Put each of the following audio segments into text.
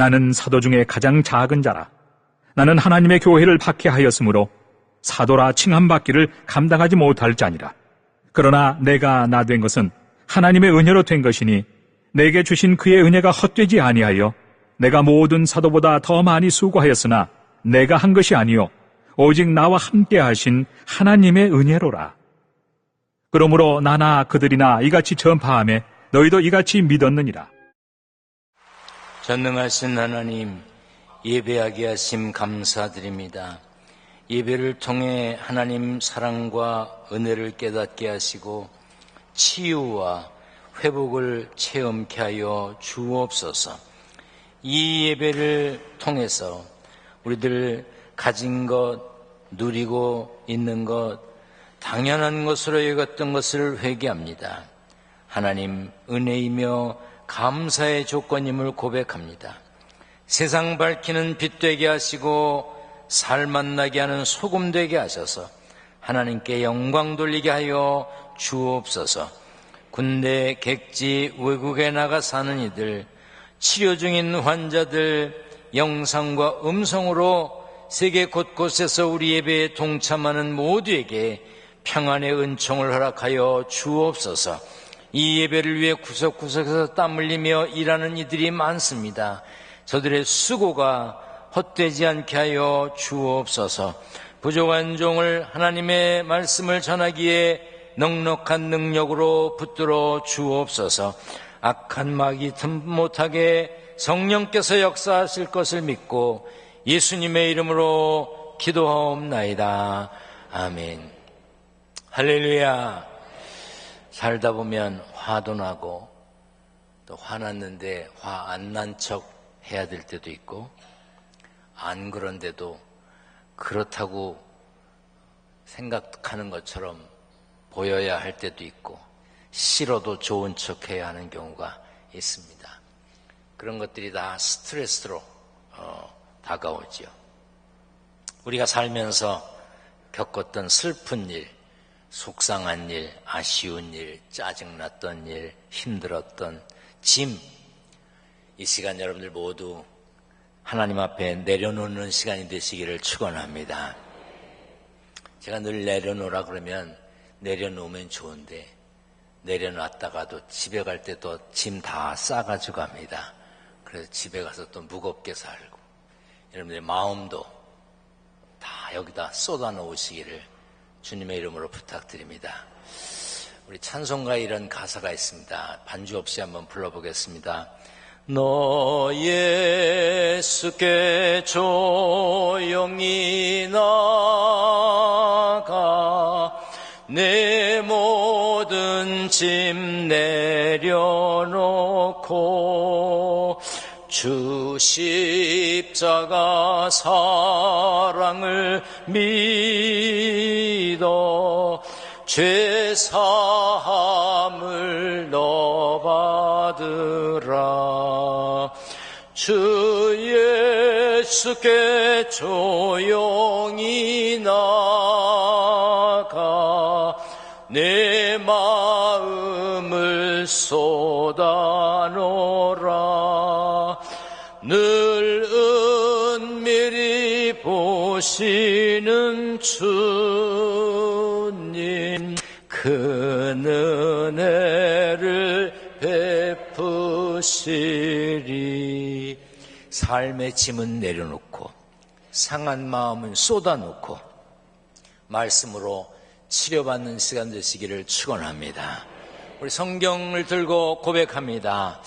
나는 사도 중에 가장 작은 자라. 나는 하나님의 교회를 박해하였으므로 사도라 칭함받기를 감당하지 못할 자니라. 그러나 내가 나 된 것은 하나님의 은혜로 된 것이니 내게 주신 그의 은혜가 헛되지 아니하여 내가 모든 사도보다 더 많이 수고하였으나 내가 한 것이 아니요 오직 나와 함께 하신 하나님의 은혜로라. 그러므로 나나 그들이나 이같이 전파하며 너희도 이같이 믿었느니라. 전능하신 하나님, 예배하게 하심 감사드립니다. 예배를 통해 하나님 사랑과 은혜를 깨닫게 하시고 치유와 회복을 체험케 하여 주옵소서. 이 예배를 통해서 우리들 가진 것, 누리고 있는 것, 당연한 것으로 여겼던 것을 회개합니다. 하나님, 은혜이며 감사의 조건임을 고백합니다. 세상 밝히는 빛 되게 하시고 살 만나게 하는 소금 되게 하셔서 하나님께 영광 돌리게 하여 주옵소서. 군대, 객지, 외국에 나가 사는 이들, 치료 중인 환자들, 영상과 음성으로 세계 곳곳에서 우리 예배에 동참하는 모두에게 평안의 은총을 허락하여 주옵소서. 이 예배를 위해 구석구석에서 땀 흘리며 일하는 이들이 많습니다. 저들의 수고가 헛되지 않게 하여 주옵소서. 부족한 종을 하나님의 말씀을 전하기에 넉넉한 능력으로 붙들어 주옵소서. 악한 마귀 틈 못하게 성령께서 역사하실 것을 믿고 예수님의 이름으로 기도하옵나이다. 아멘. 할렐루야. 살다 보면 화도 나고 또 화났는데 화 안 난 척 해야 될 때도 있고 안 그런데도 그렇다고 생각하는 것처럼 보여야 할 때도 있고 싫어도 좋은 척 해야 하는 경우가 있습니다. 그런 것들이 다 스트레스로 다가오죠. 우리가 살면서 겪었던 슬픈 일, 속상한 일, 아쉬운 일, 짜증났던 일, 힘들었던 짐, 이 시간 여러분들 모두 하나님 앞에 내려놓는 시간이 되시기를 축원합니다. 제가 늘 내려놓으라 그러면 내려놓으면 좋은데 내려놨다가도 집에 갈 때 또 짐 다 싸가지고 갑니다. 그래서 집에 가서 또 무겁게 살고 여러분들의 마음도 다 여기다 쏟아 놓으시기를 주님의 이름으로 부탁드립니다. 우리 찬송가에 이런 가사가 있습니다. 반주 없이 한번 불러보겠습니다. 너 예수께 조용히 나가 내 모든 짐 내려놓고 주 십자가 사랑을 믿어 죄 사함을 너 받으라. 주 예수께 조용히 나가 내 마음을 쏟아놓으라. 늘 은밀히 보시는 주님 그 은혜를 베푸시리. 삶의 짐은 내려놓고 상한 마음은 쏟아놓고 말씀으로 치료받는 시간 되시기를 축원합니다. 우리 성경을 들고 고백합니다.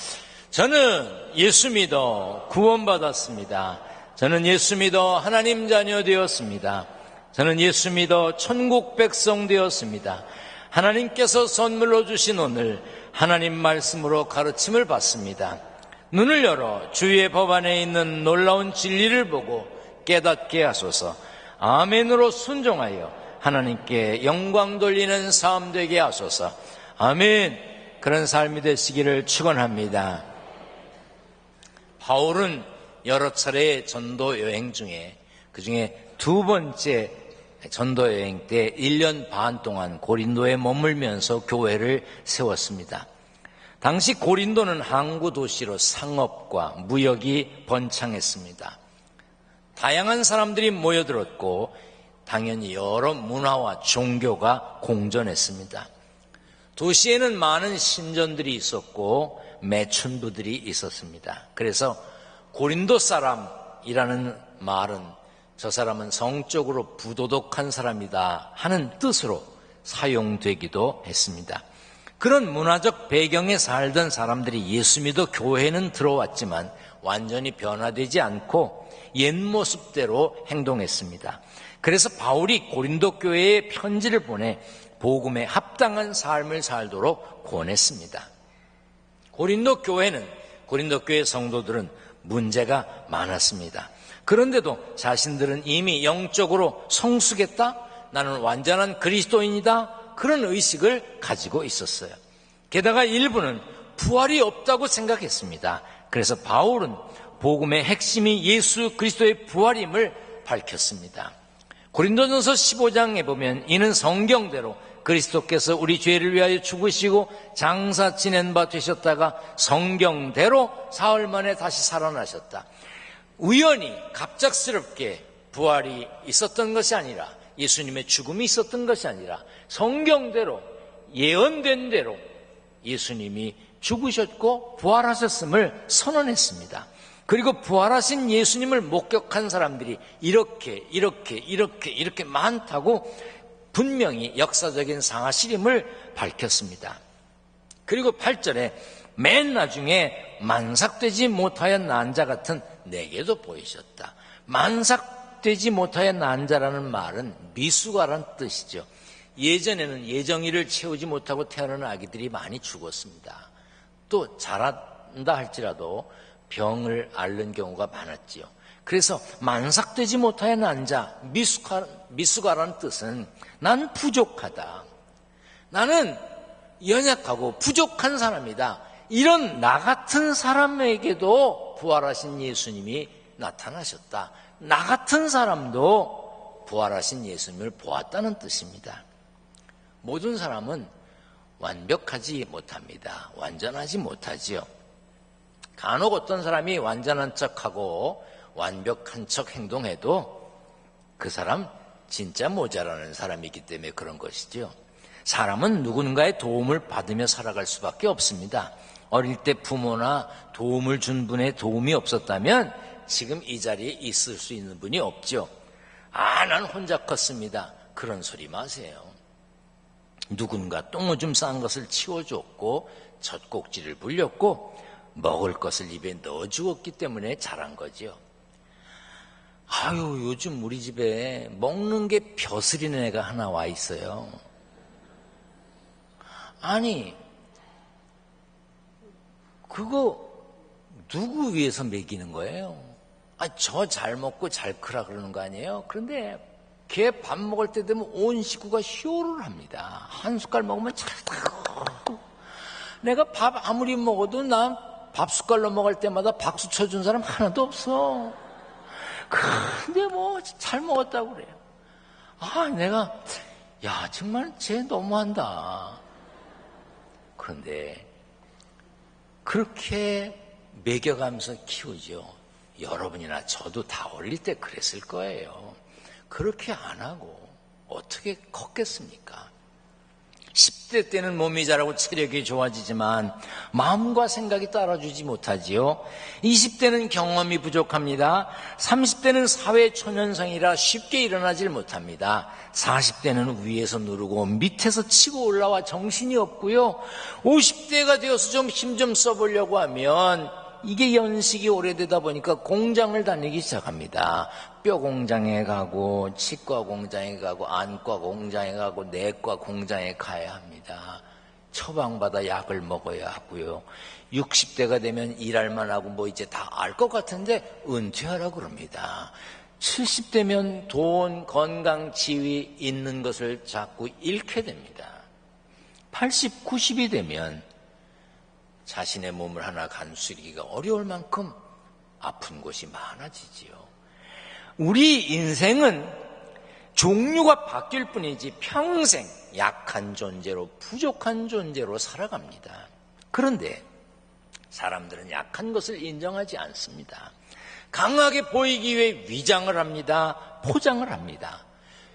저는 예수 믿어 구원받았습니다. 저는 예수 믿어 하나님 자녀 되었습니다. 저는 예수 믿어 천국 백성 되었습니다. 하나님께서 선물로 주신 오늘 하나님 말씀으로 가르침을 받습니다. 눈을 열어 주의 법 안에 있는 놀라운 진리를 보고 깨닫게 하소서. 아멘으로 순종하여 하나님께 영광 돌리는 삶 되게 하소서. 아멘. 그런 삶이 되시기를 축원합니다. 바울은 여러 차례 전도 여행 중에 그중에 두 번째 전도 여행 때 1년 반 동안 고린도에 머물면서 교회를 세웠습니다. 당시 고린도는 항구 도시로 상업과 무역이 번창했습니다. 다양한 사람들이 모여들었고 당연히 여러 문화와 종교가 공존했습니다. 도시에는 많은 신전들이 있었고 매춘부들이 있었습니다. 그래서 고린도 사람이라는 말은 저 사람은 성적으로 부도덕한 사람이다 하는 뜻으로 사용되기도 했습니다. 그런 문화적 배경에 살던 사람들이 예수 믿어 교회는 들어왔지만 완전히 변화되지 않고 옛 모습대로 행동했습니다. 그래서 바울이 고린도 교회에 편지를 보내 복음에 합당한 삶을 살도록 권했습니다. 고린도 교회 성도들은 문제가 많았습니다. 그런데도 자신들은 이미 영적으로 성숙했다? 나는 완전한 그리스도인이다? 그런 의식을 가지고 있었어요. 게다가 일부는 부활이 없다고 생각했습니다. 그래서 바울은 복음의 핵심이 예수 그리스도의 부활임을 밝혔습니다. 고린도전서 15장에 보면 이는 성경대로 그리스도께서 우리 죄를 위하여 죽으시고 장사 지낸 바 되셨다가 성경대로 사흘 만에 다시 살아나셨다. 우연히 갑작스럽게 부활이 있었던 것이 아니라 예수님의 죽음이 있었던 것이 아니라 성경대로 예언된 대로 예수님이 죽으셨고 부활하셨음을 선언했습니다. 그리고 부활하신 예수님을 목격한 사람들이 이렇게 많다고 분명히 역사적인 상하실임을 밝혔습니다. 그리고 8절에 맨 나중에 만삭되지 못하여 난 자 같은 내게도 보이셨다. 만삭되지 못하여 난 자라는 말은 미숙아라는 뜻이죠. 예전에는 예정일을 채우지 못하고 태어난 아기들이 많이 죽었습니다. 또 자란다 할지라도 병을 앓는 경우가 많았지요. 그래서 만삭되지 못하여 난 자, 미숙아라는 뜻은 난 부족하다. 나는 연약하고 부족한 사람이다. 이런 나 같은 사람에게도 부활하신 예수님이 나타나셨다. 나 같은 사람도 부활하신 예수님을 보았다는 뜻입니다. 모든 사람은 완벽하지 못합니다. 완전하지 못하지요. 간혹 어떤 사람이 완전한 척하고 완벽한 척 행동해도 그 사람 진짜 모자라는 사람이기 때문에 그런 것이죠. 사람은 누군가의 도움을 받으며 살아갈 수밖에 없습니다. 어릴 때 부모나 도움을 준 분의 도움이 없었다면 지금 이 자리에 있을 수 있는 분이 없죠. 난 혼자 컸습니다. 그런 소리 마세요. 누군가 똥오줌 싼 것을 치워줬고 젖꼭지를 불렸고 먹을 것을 입에 넣어주었기 때문에 자란 거죠. 요즘 우리 집에 먹는 게 벼슬이는 애가 하나 와 있어요. 아니, 그거 누구 위해서 먹이는 거예요? 저 잘 먹고 잘 크라 그러는 거 아니에요? 그런데 걔 밥 먹을 때 되면 온 식구가 효를 합니다. 한 숟갈 먹으면 내가 밥 아무리 먹어도 난 밥 숟갈로 먹을 때마다 박수 쳐준 사람 하나도 없어. 근데 잘 먹었다고 그래요. 내가 정말 쟤 너무한다. 그런데 그렇게 먹여가면서 키우죠. 여러분이나 저도 다 어릴 때 그랬을 거예요. 그렇게 안 하고 어떻게 컸겠습니까? 10대 때는 몸이 자라고 체력이 좋아지지만 마음과 생각이 따라주지 못하지요. 20대는 경험이 부족합니다. 30대는 사회 초년생이라 쉽게 일어나질 못합니다. 40대는 위에서 누르고 밑에서 치고 올라와 정신이 없고요. 50대가 되어서 좀 힘 좀 써보려고 하면 이게 연식이 오래되다 보니까 공장을 다니기 시작합니다. 뼈 공장에 가고 치과 공장에 가고 안과 공장에 가고 내과 공장에 가야 합니다. 처방받아 약을 먹어야 하고요. 60대가 되면 일할만 하고 이제 다 알 것 같은데 은퇴하라고 그럽니다. 70대면 돈, 건강, 지위 있는 것을 자꾸 잃게 됩니다. 80, 90이 되면 자신의 몸을 하나 간수리기가 어려울 만큼 아픈 곳이 많아지지요. 우리 인생은 종류가 바뀔 뿐이지 평생 약한 존재로 부족한 존재로 살아갑니다. 그런데 사람들은 약한 것을 인정하지 않습니다. 강하게 보이기 위해 위장을 합니다. 포장을 합니다.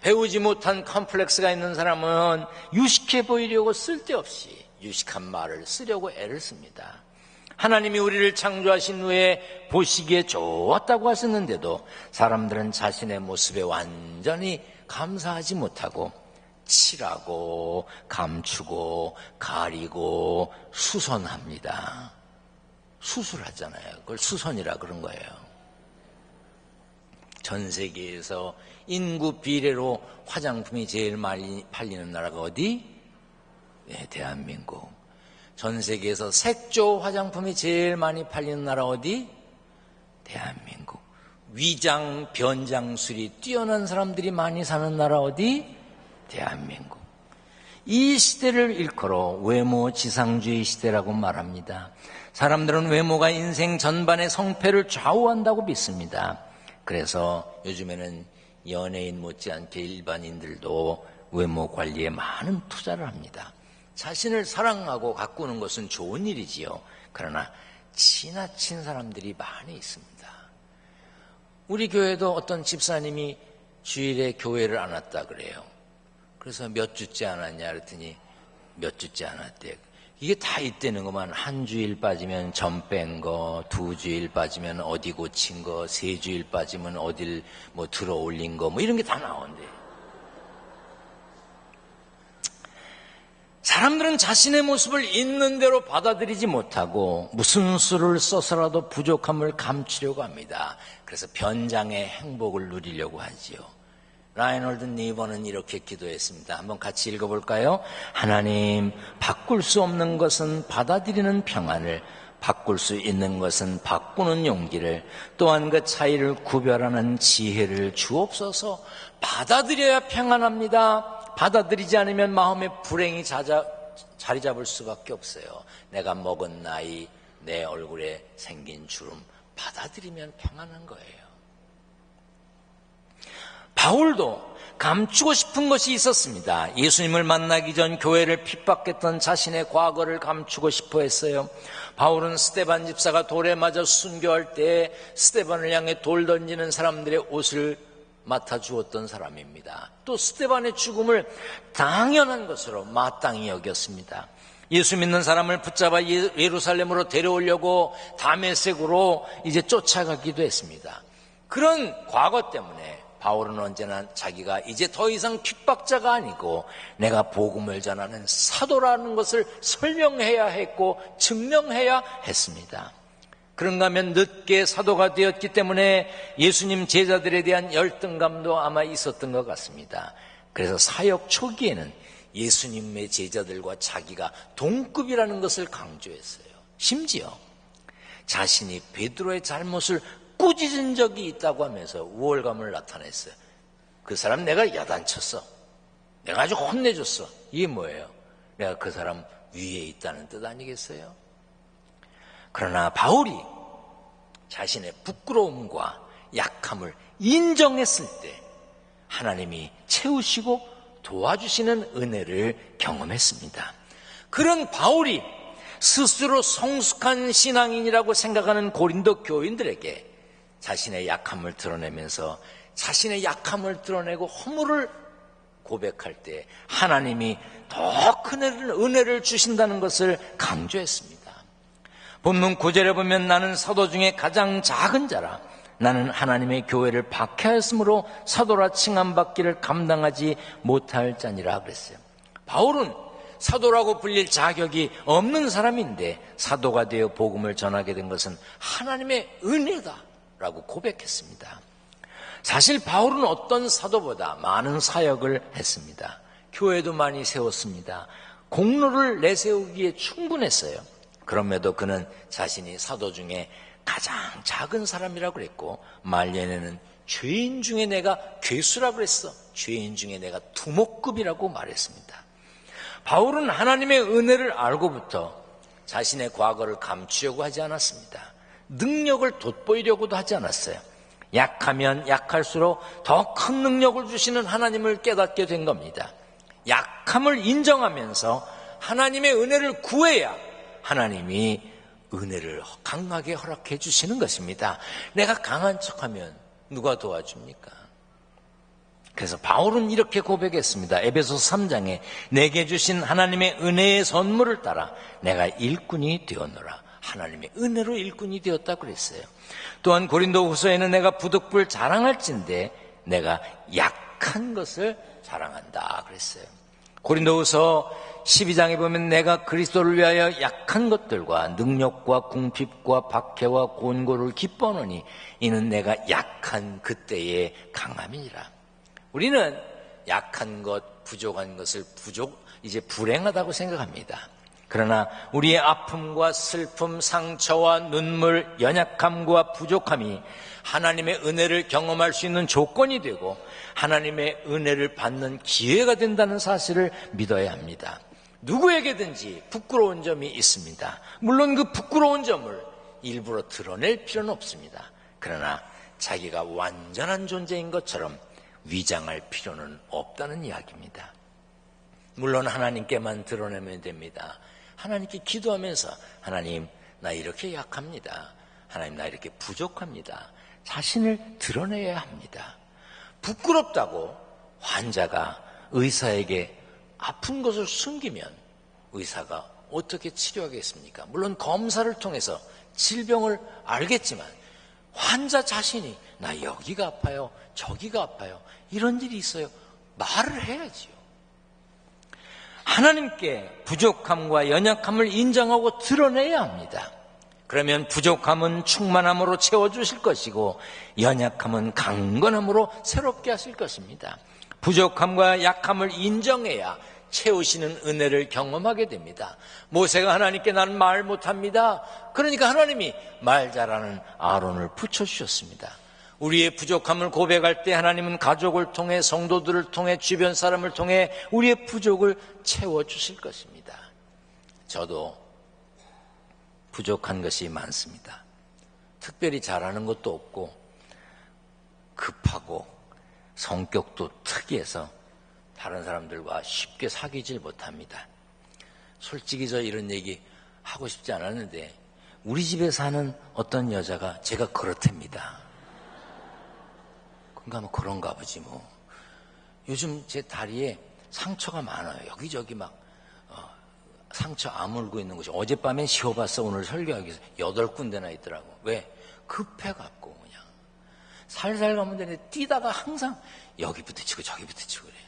배우지 못한 컴플렉스가 있는 사람은 유식해 보이려고 쓸데없이 유식한 말을 쓰려고 애를 씁니다. 하나님이 우리를 창조하신 후에 보시기에 좋았다고 하셨는데도 사람들은 자신의 모습에 완전히 감사하지 못하고 칠하고 감추고 가리고 수선합니다. 수술하잖아요. 그걸 수선이라 그런 거예요. 전 세계에서 인구 비례로 화장품이 제일 많이 팔리는 나라가 어디? 네, 대한민국. 전 세계에서 색조 화장품이 제일 많이 팔리는 나라 어디? 대한민국. 위장, 변장술이 뛰어난 사람들이 많이 사는 나라 어디? 대한민국. 이 시대를 일컬어 외모 지상주의 시대라고 말합니다. 사람들은 외모가 인생 전반의 성패를 좌우한다고 믿습니다. 그래서 요즘에는 연예인 못지않게 일반인들도 외모 관리에 많은 투자를 합니다. 자신을 사랑하고 가꾸는 것은 좋은 일이지요. 그러나 지나친 사람들이 많이 있습니다. 우리 교회도 어떤 집사님이 주일에 교회를 안 왔다 그래요. 그래서 몇 주째 안 왔냐 그랬더니 몇 주째 안 왔대. 이게 다 있다는 것만 한 주일 빠지면 점 뺀 거, 두 주일 빠지면 어디 고친 거, 세 주일 빠지면 어딜 뭐 들어 올린 거, 뭐 이런 게 다 나온대. 사람들은 자신의 모습을 있는 대로 받아들이지 못하고 무슨 수를 써서라도 부족함을 감추려고 합니다. 그래서 변장의 행복을 누리려고 하지요. 라이놀드 니버는 이렇게 기도했습니다. 한번 같이 읽어볼까요? 하나님, 바꿀 수 없는 것은 받아들이는 평안을, 바꿀 수 있는 것은 바꾸는 용기를, 또한 그 차이를 구별하는 지혜를 주옵소서. 받아들여야 평안합니다. 받아들이지 않으면 마음의 불행이 자리 잡을 수밖에 없어요. 내가 먹은 나이, 내 얼굴에 생긴 주름, 받아들이면 평안한 거예요. 바울도 감추고 싶은 것이 있었습니다. 예수님을 만나기 전 교회를 핍박했던 자신의 과거를 감추고 싶어 했어요. 바울은 스데반 집사가 돌에 맞아 순교할 때 스데반을 향해 돌 던지는 사람들의 옷을 맡아주었던 사람입니다. 또 스데반의 죽음을 당연한 것으로 마땅히 여겼습니다. 예수 믿는 사람을 붙잡아 예루살렘으로 데려오려고 다메섹으로 이제 쫓아가기도 했습니다. 그런 과거 때문에 바울은 언제나 자기가 이제 더 이상 핍박자가 아니고 내가 복음을 전하는 사도라는 것을 설명해야 했고 증명해야 했습니다. 그런가 하면 늦게 사도가 되었기 때문에 예수님 제자들에 대한 열등감도 아마 있었던 것 같습니다. 그래서 사역 초기에는 예수님의 제자들과 자기가 동급이라는 것을 강조했어요. 심지어 자신이 베드로의 잘못을 꾸짖은 적이 있다고 하면서 우월감을 나타냈어요. 그 사람 내가 야단쳤어. 내가 아주 혼내줬어. 이게 뭐예요? 내가 그 사람 위에 있다는 뜻 아니겠어요? 그러나 바울이 자신의 부끄러움과 약함을 인정했을 때 하나님이 채우시고 도와주시는 은혜를 경험했습니다. 그런 바울이 스스로 성숙한 신앙인이라고 생각하는 고린도 교인들에게 자신의 약함을 드러내면서 자신의 약함을 드러내고 허물을 고백할 때 하나님이 더 큰 은혜를 주신다는 것을 강조했습니다. 본문 9절에 보면 나는 사도 중에 가장 작은 자라 나는 하나님의 교회를 박해하였으므로 사도라 칭함받기를 감당하지 못할 자니라 그랬어요. 바울은 사도라고 불릴 자격이 없는 사람인데 사도가 되어 복음을 전하게 된 것은 하나님의 은혜다 라고 고백했습니다. 사실 바울은 어떤 사도보다 많은 사역을 했습니다. 교회도 많이 세웠습니다. 공로를 내세우기에 충분했어요. 그럼에도 그는 자신이 사도 중에 가장 작은 사람이라고 그랬고 말년에는 죄인 중에 내가 괴수라고 그랬어. 죄인 중에 내가 두목급이라고 말했습니다. 바울은 하나님의 은혜를 알고부터 자신의 과거를 감추려고 하지 않았습니다. 능력을 돋보이려고도 하지 않았어요. 약하면 약할수록 더 큰 능력을 주시는 하나님을 깨닫게 된 겁니다. 약함을 인정하면서 하나님의 은혜를 구해야 하나님이 은혜를 강하게 허락해 주시는 것입니다. 내가 강한 척하면 누가 도와줍니까? 그래서 바울은 이렇게 고백했습니다. 에베소서 3장에 내게 주신 하나님의 은혜의 선물을 따라 내가 일꾼이 되었노라. 하나님의 은혜로 일꾼이 되었다고 그랬어요. 또한 고린도후서에는 내가 부득불 자랑할진대 내가 약한 것을 자랑한다 그랬어요. 고린도후서 12장에 보면 내가 그리스도를 위하여 약한 것들과 능력과 궁핍과 박해와 곤고를 기뻐하노니 이는 내가 약한 그때의 강함이니라. 우리는 약한 것, 부족한 것을 이제 불행하다고 생각합니다. 그러나 우리의 아픔과 슬픔, 상처와 눈물, 연약함과 부족함이 하나님의 은혜를 경험할 수 있는 조건이 되고 하나님의 은혜를 받는 기회가 된다는 사실을 믿어야 합니다. 누구에게든지 부끄러운 점이 있습니다. 물론 그 부끄러운 점을 일부러 드러낼 필요는 없습니다. 그러나 자기가 완전한 존재인 것처럼 위장할 필요는 없다는 이야기입니다. 물론 하나님께만 드러내면 됩니다. 하나님께 기도하면서 하나님 나 이렇게 약합니다. 하나님 나 이렇게 부족합니다. 자신을 드러내야 합니다. 부끄럽다고 환자가 의사에게 아픈 것을 숨기면 의사가 어떻게 치료하겠습니까? 물론 검사를 통해서 질병을 알겠지만 환자 자신이 나 여기가 아파요, 저기가 아파요, 이런 일이 있어요. 말을 해야지요. 하나님께 부족함과 연약함을 인정하고 드러내야 합니다. 그러면 부족함은 충만함으로 채워주실 것이고 연약함은 강건함으로 새롭게 하실 것입니다. 부족함과 약함을 인정해야 채우시는 은혜를 경험하게 됩니다. 모세가 하나님께 나는 말 못합니다. 그러니까 하나님이 말 잘하는 아론을 붙여주셨습니다. 우리의 부족함을 고백할 때 하나님은 가족을 통해 성도들을 통해 주변 사람을 통해 우리의 부족을 채워주실 것입니다. 저도 부족한 것이 많습니다. 특별히 잘하는 것도 없고 급하고 성격도 특이해서 다른 사람들과 쉽게 사귀질 못합니다. 솔직히 저 이런 얘기 하고 싶지 않았는데 우리 집에 사는 어떤 여자가 제가 그렇답니다. 그러니까 뭐 그런가 보지 뭐. 요즘 제 다리에 상처가 많아요. 여기저기 막 상처 아물고 있는 곳이 어젯밤엔 쉬어봤어. 오늘 설교하기 위해서 8군데나 있더라고. 왜? 급해갖고 그냥 살살 가면 되는데 뛰다가 항상 여기 부딪히고 저기 부딪히고 그래요.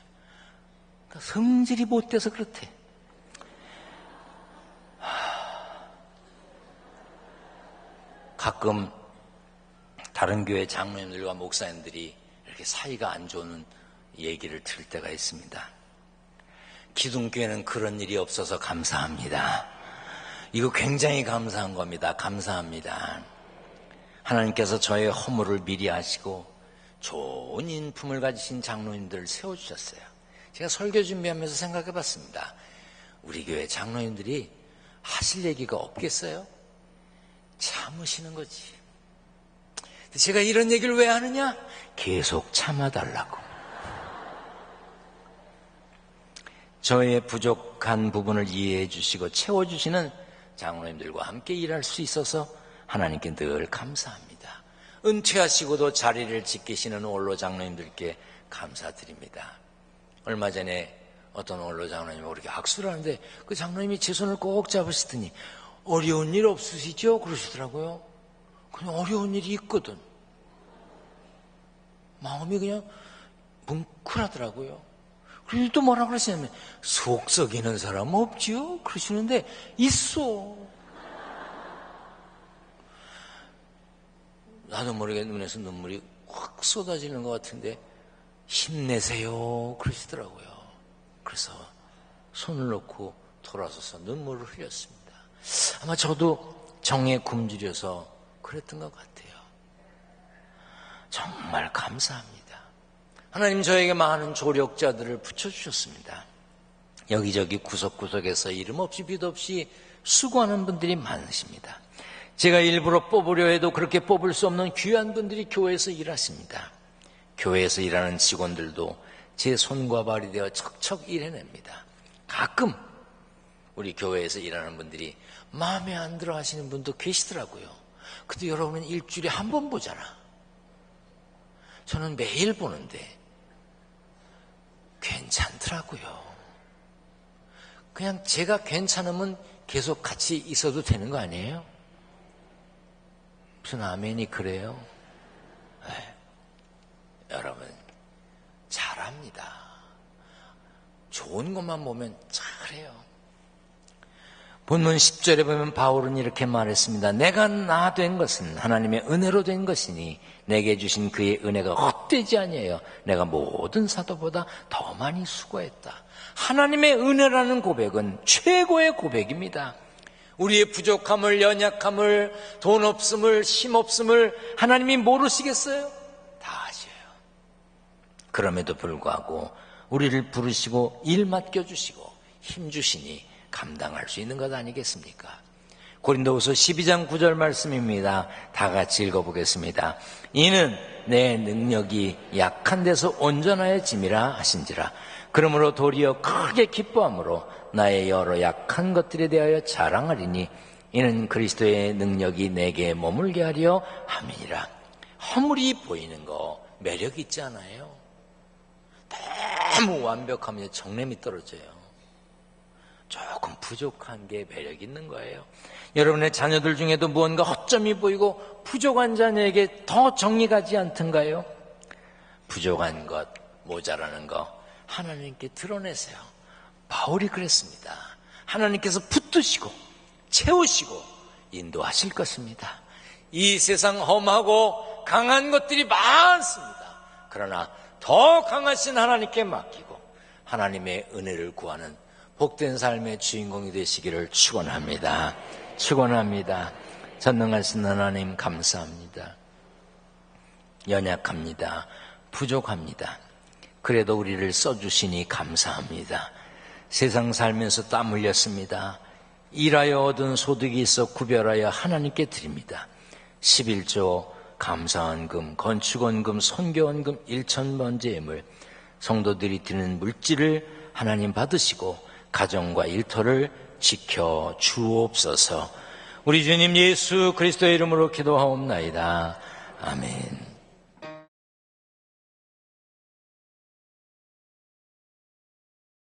그러니까 성질이 못돼서 그렇대. 가끔 다른 교회 장로님들과 목사님들이 이렇게 사이가 안 좋은 얘기를 들을 때가 있습니다. 기둥교회는 그런 일이 없어서 감사합니다. 이거 굉장히 감사한 겁니다. 감사합니다. 하나님께서 저의 허물을 미리 아시고 좋은 인품을 가지신 장로님들을 세워주셨어요. 제가 설교 준비하면서 생각해 봤습니다. 우리 교회 장로님들이 하실 얘기가 없겠어요? 참으시는 거지. 제가 이런 얘기를 왜 하느냐? 계속 참아달라고. 저의 부족한 부분을 이해해 주시고 채워주시는 장로님들과 함께 일할 수 있어서 하나님께 늘 감사합니다. 은퇴하시고도 자리를 지키시는 원로 장로님들께 감사드립니다. 얼마 전에 어떤 원로 장로님이 그렇게 악수를 하는데 그 장로님이 제 손을 꼭 잡으시더니 어려운 일 없으시죠? 그러시더라고요. 그냥 어려운 일이 있거든. 마음이 그냥 뭉클하더라고요. 그리고 또 뭐라 그러시냐면 속 썩이는 사람 없지요? 그러시는데 있어. 나도 모르게 눈에서 눈물이 확 쏟아지는 것 같은데 힘내세요 그러시더라고요. 그래서 손을 놓고 돌아서서 눈물을 흘렸습니다. 아마 저도 정에 굶주려서 그랬던 것 같아요. 정말 감사합니다. 하나님 저에게 많은 조력자들을 붙여주셨습니다. 여기저기 구석구석에서 이름 없이 빛 없이 수고하는 분들이 많으십니다. 제가 일부러 뽑으려 해도 그렇게 뽑을 수 없는 귀한 분들이 교회에서 일하십니다. 교회에서 일하는 직원들도 제 손과 발이 되어 척척 일해냅니다. 가끔 우리 교회에서 일하는 분들이 마음에 안 들어 하시는 분도 계시더라고요. 근데 여러분은 일주일에 한 번 보잖아. 저는 매일 보는데 괜찮더라고요. 그냥 제가 괜찮으면 계속 같이 있어도 되는 거 아니에요? 무슨 아멘이 그래요? 네. 여러분 잘합니다. 좋은 것만 보면 잘해요. 본문 10절에 보면 바울은 이렇게 말했습니다. 내가 나 된 것은 하나님의 은혜로 된 것이니 내게 주신 그의 은혜가 헛되지 아니에요. 내가 모든 사도보다 더 많이 수고했다. 하나님의 은혜라는 고백은 최고의 고백입니다. 우리의 부족함을, 연약함을, 돈 없음을, 힘 없음을 하나님이 모르시겠어요? 다 아셔요. 그럼에도 불구하고 우리를 부르시고 일 맡겨주시고 힘주시니 감당할 수 있는 것 아니겠습니까? 고린도후서 12장 9절 말씀입니다. 다 같이 읽어보겠습니다. 이는 내 능력이 약한 데서 온전하여짐이라 하신지라. 그러므로 도리어 크게 기뻐함으로 나의 여러 약한 것들에 대하여 자랑하리니 이는 그리스도의 능력이 내게 머물게 하려 함이니라. 허물이 보이는 거 매력 있지 않아요? 너무 완벽하면 정냄이 떨어져요. 조금 부족한 게 매력 있는 거예요. 여러분의 자녀들 중에도 무언가 허점이 보이고 부족한 자녀에게 더 정이 가지 않던가요? 부족한 것, 모자라는 거 하나님께 드러내세요. 바울이 그랬습니다. 하나님께서 붙드시고 채우시고 인도하실 것입니다. 이 세상 험하고 강한 것들이 많습니다. 그러나 더 강하신 하나님께 맡기고 하나님의 은혜를 구하는 복된 삶의 주인공이 되시기를 축원합니다. 축원합니다. 전능하신 하나님 감사합니다. 연약합니다. 부족합니다. 그래도 우리를 써주시니 감사합니다. 세상 살면서 땀 흘렸습니다. 일하여 얻은 소득이 있어 구별하여 하나님께 드립니다. 11조 감사원금, 건축원금, 선교원금, 1,000번째 예물, 성도들이 드리는 물질을 하나님 받으시고 가정과 일터를 지켜 주옵소서. 우리 주님 예수 그리스도의 이름으로 기도하옵나이다. 아멘.